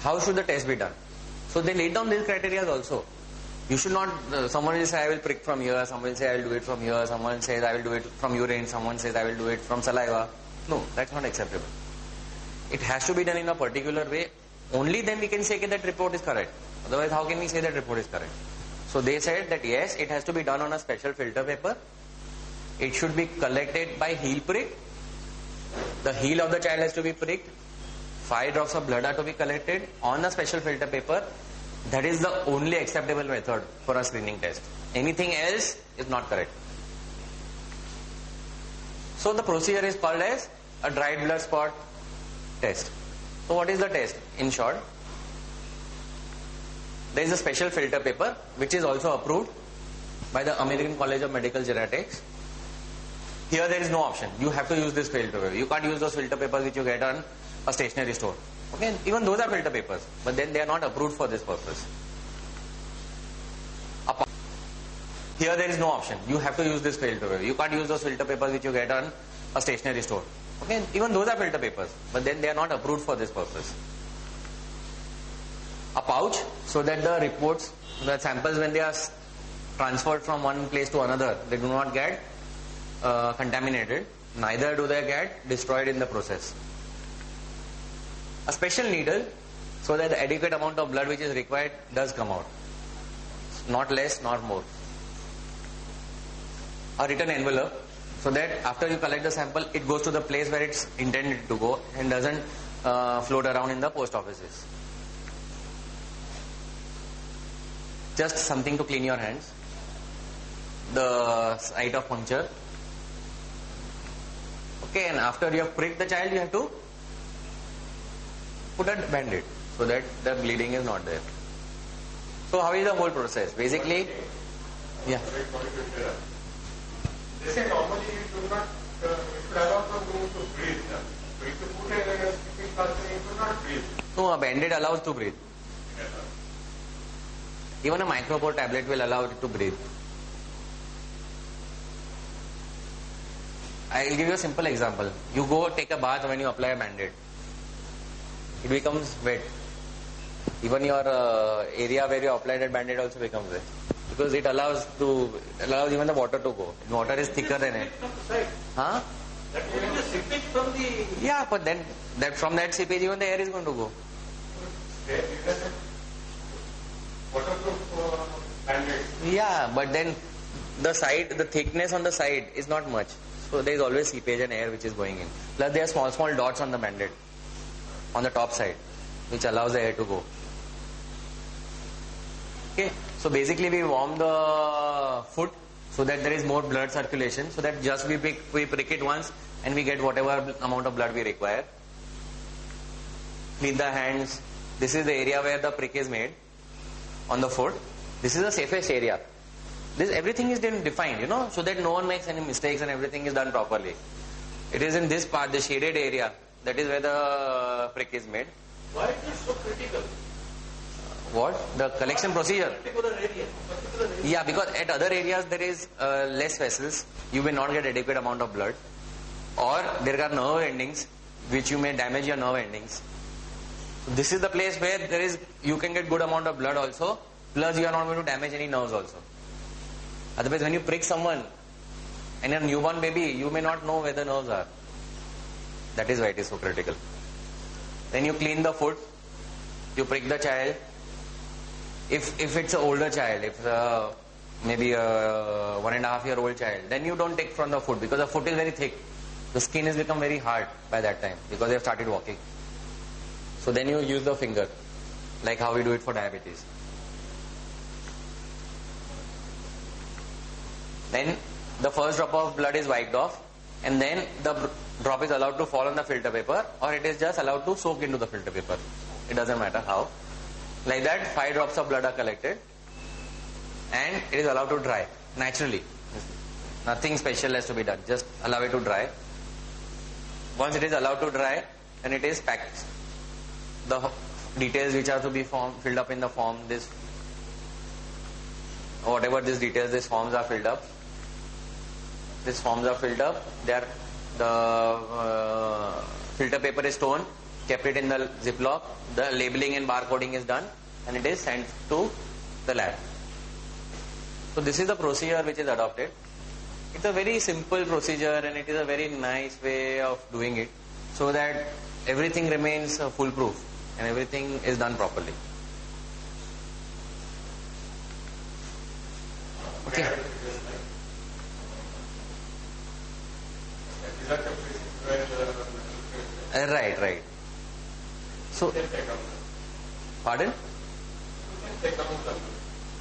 how should the test be done? So they laid down these criteria also. You should not, someone will say I will prick from here, someone will say I will do it from here, someone says I will do it from urine, someone says I will do it from saliva. No, that's not acceptable. It has to be done in a particular way. Only then we can say that report is correct. Otherwise, how can we say that report is correct? So they said that yes, it has to be done on a special filter paper. It should be collected by heel prick. The heel of the child has to be pricked. 5 drops of blood are to be collected on a special filter paper. That is the only acceptable method for a screening test. Anything else is not correct. So the procedure is called as a dried blood spot test. So what is the test? In short, there is a special filter paper which is also approved by the American College of Medical Genetics. Here there is no option. You have to use this filter paper. You can't use those filter papers which you get on a stationery store. Okay, even those are filter papers, but then they are not approved for this purpose. Here there is no option. You have to use this filter paper. You can't use those filter papers which you get on a stationery store. Okay, even those are filter papers, but then they are not approved for this purpose. A pouch, so that the reports, the samples when they are transferred from one place to another, they do not get contaminated, neither do they get destroyed in the process. A special needle, so that the adequate amount of blood which is required does come out, not less nor more. A written envelope, so that after you collect the sample, it goes to the place where it's intended to go and doesn't float around in the post offices. Just something to clean your hands. The site of puncture. Okay, and after you have pricked the child, you have to put a band-aid so that the bleeding is not there. So how is the whole process? Basically, yeah. They say normally it should not, it should allow the room to breathe. So if you put a skipping person, it should not breathe. No, a band-aid allows to breathe. Even a micropore tablet will allow it to breathe. I will give you a simple example. You go take a bath when you apply a band-aid. It becomes wet. Even your area where you applied that band-aid also becomes wet. Because it allows even the water to go. Water is thicker than it. Huh? That will be the seepage from the... Yeah, but then from that seepage even the air is going to go. Waterproof band-aid. Yeah, but then the thickness on the side is not much. So there is always seepage and air which is going in. Plus there are small dots on the band-aid, on the top side, which allows the air to go. Okay, so basically we warm the foot so that there is more blood circulation, so that just we prick it once and we get whatever amount of blood we require. Clean the hands. This is the area where the prick is made on the foot. This is the safest area. Everything is then defined, so that no one makes any mistakes and everything is done properly. It is in this part, the shaded area, that is where the prick is made. Why is it so critical? What? The collection procedure? Particular area. Yeah, because at other areas there is less vessels. You may not get adequate amount of blood. Or there are nerve endings, which you may damage your nerve endings. So this is the place where you can get good amount of blood also, plus you are not going to damage any nerves also. Otherwise, when you prick someone and a newborn baby, you may not know where the nerves are. That is why it is so critical. Then you clean the foot, you prick the child. If it's an older child, if maybe a 1.5-year-old child, then you don't take from the foot because the foot is very thick. The skin has become very hard by that time because they have started walking. So then you use the finger, like how we do it for diabetes. Then the first drop of blood is wiped off, and then the drop is allowed to fall on the filter paper, or it is just allowed to soak into the filter paper. It doesn't matter how. Like that, 5 drops of blood are collected, and it is allowed to dry naturally. Nothing special has to be done. Just allow it to dry. Once it is allowed to dry, then it is packed. The details which are to be filled up in the form, whatever these details, these forms are filled up. These forms are filled up. The filter paper is torn kept it in the Ziploc, the labeling and barcoding is done, and it is sent to the lab. So this is the procedure which is adopted. It's a very simple procedure and it is a very nice way of doing it so that everything remains foolproof and everything is done properly. Okay. Right. So, pardon?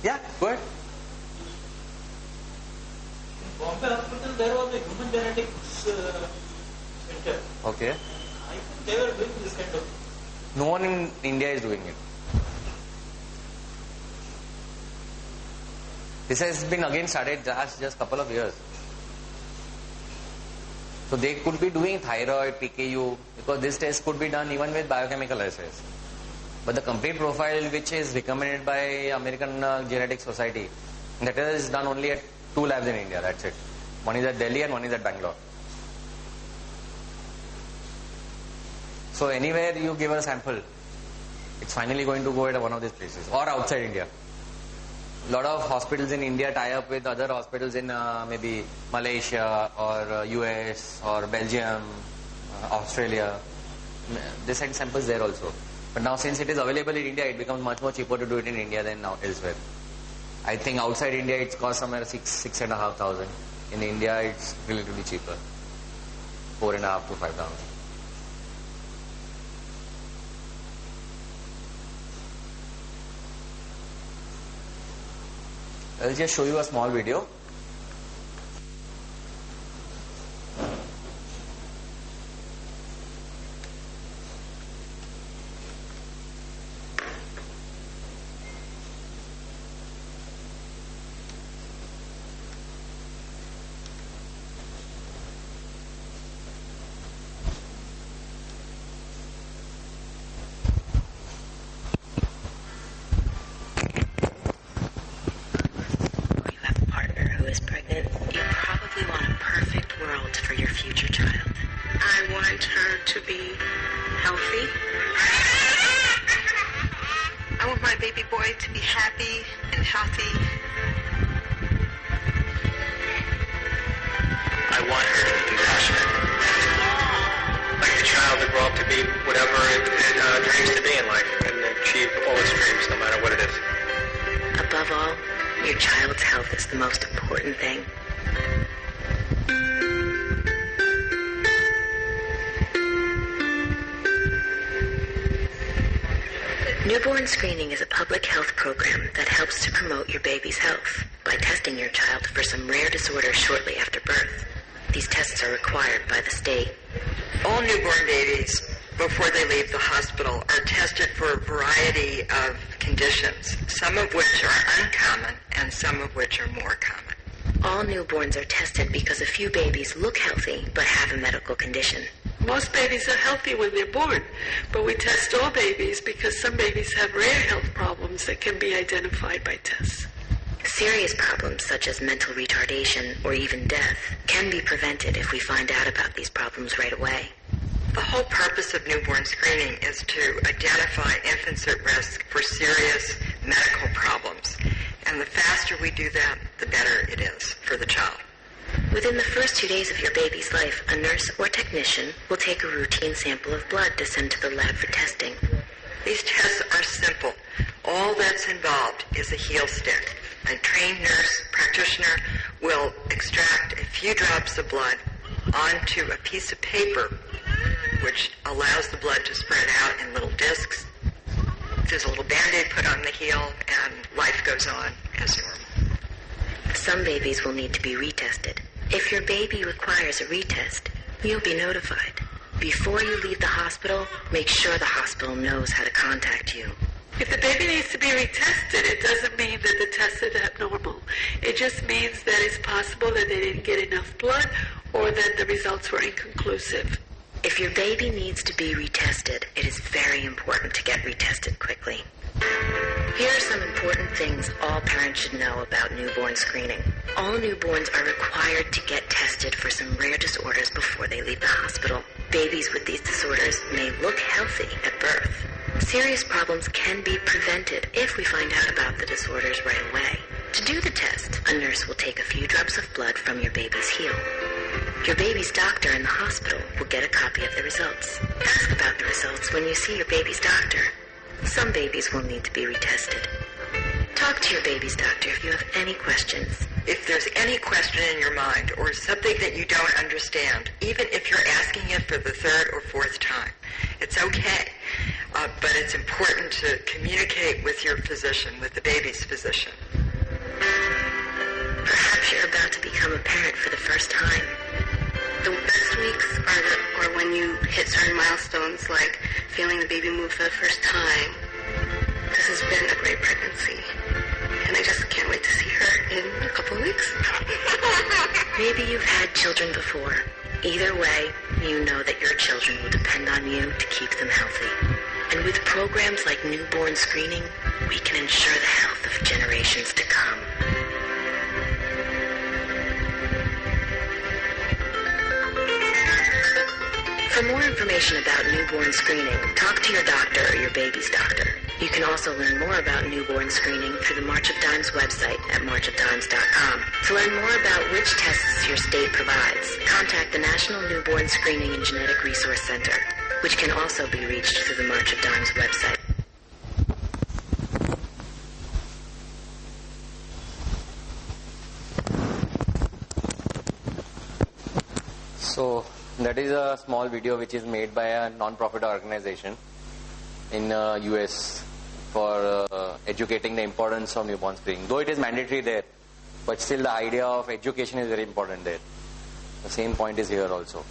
Yeah, go ahead. In Bombay Hospital, there was a human genetics center. Okay. I think they were doing this kind of. No one in India is doing it. This has been again started just couple of years. So they could be doing thyroid, PKU, because this test could be done even with biochemical assays. But the complete profile which is recommended by American Genetic Society, that is done only at 2 labs in India, that's it. One is at Delhi and one is at Bangalore. So anywhere you give a sample, it's finally going to go at one of these places or outside India. A lot of hospitals in India tie up with other hospitals in maybe Malaysia or US or Belgium, Australia. They send samples there also. But now since it is available in India, it becomes much more cheaper to do it in India than now elsewhere. I think outside India it costs somewhere 6,500. In India it's relatively cheaper, 4,500 to 5,000. I'll just show you a small video. Is pregnant, you probably want a perfect world for your future child. I want her to be healthy. I want my baby boy to be happy and healthy. I want her to be compassionate. Like the child to grow up to be whatever it dreams to be in life and achieve all its dreams, no matter what it is. Above all, your child's health is the most important thing. Newborn screening is a public health program that helps to promote your baby's health by testing your child for some rare disorder shortly after birth. These tests are required by the state. All newborn babies, before they leave the hospital, are tested for a variety of conditions, some of which are uncommon and some of which are more common. All newborns are tested because a few babies look healthy but have a medical condition. Most babies are healthy when they're born, but we test all babies because some babies have rare health problems that can be identified by tests. Serious problems such as mental retardation or even death can be prevented if we find out about these problems right away. The whole purpose of newborn screening is to identify infants at risk for serious medical problems. And the faster we do that, the better it is for the child. Within the first 2 days of your baby's life, a nurse or technician will take a routine sample of blood to send to the lab for testing. These tests are simple. All that's involved is a heel stick. A trained nurse practitioner will extract a few drops of blood onto a piece of paper, which allows the blood to spread out in little discs. There's a little Band-Aid put on the heel, and life goes on as normal. Some babies will need to be retested. If your baby requires a retest, you'll be notified. Before you leave the hospital, make sure the hospital knows how to contact you. If the baby needs to be retested, it doesn't mean that the test is abnormal. It just means that it's possible that they didn't get enough blood or that the results were inconclusive. If your baby needs to be retested, it is very important to get retested quickly. Here are some important things all parents should know about newborn screening. All newborns are required to get tested for some rare disorders before they leave the hospital. Babies with these disorders may look healthy at birth. Serious problems can be prevented if we find out about the disorders right away. To do the test, a nurse will take a few drops of blood from your baby's heel. Your baby's doctor in the hospital will get a copy of the results. Ask about the results when you see your baby's doctor. Some babies will need to be retested. Talk to your baby's doctor if you have any questions. If there's any question in your mind or something that you don't understand, even if you're asking it for the third or fourth time, it's okay. But it's important to communicate with your physician, with the baby's physician. Perhaps you're about to become a parent for the first time. The best weeks are when you hit certain milestones, like feeling the baby move for the first time. This has been a great pregnancy, and I just can't wait to see her in a couple of weeks. Maybe you've had children before. Either way, you know that your children will depend on you to keep them healthy. And with programs like newborn screening, we can ensure the health of generations to come. For more information about newborn screening, talk to your doctor or your baby's doctor. You can also learn more about newborn screening through the March of Dimes website at marchofdimes.com. To learn more about which tests your state provides, contact the National Newborn Screening and Genetic Resource Center, which can also be reached through the March of Dimes website. So that is a small video which is made by a non-profit organization in US for educating the importance of newborn screening. Though it is mandatory there, but still the idea of education is very important there. The same point is here also.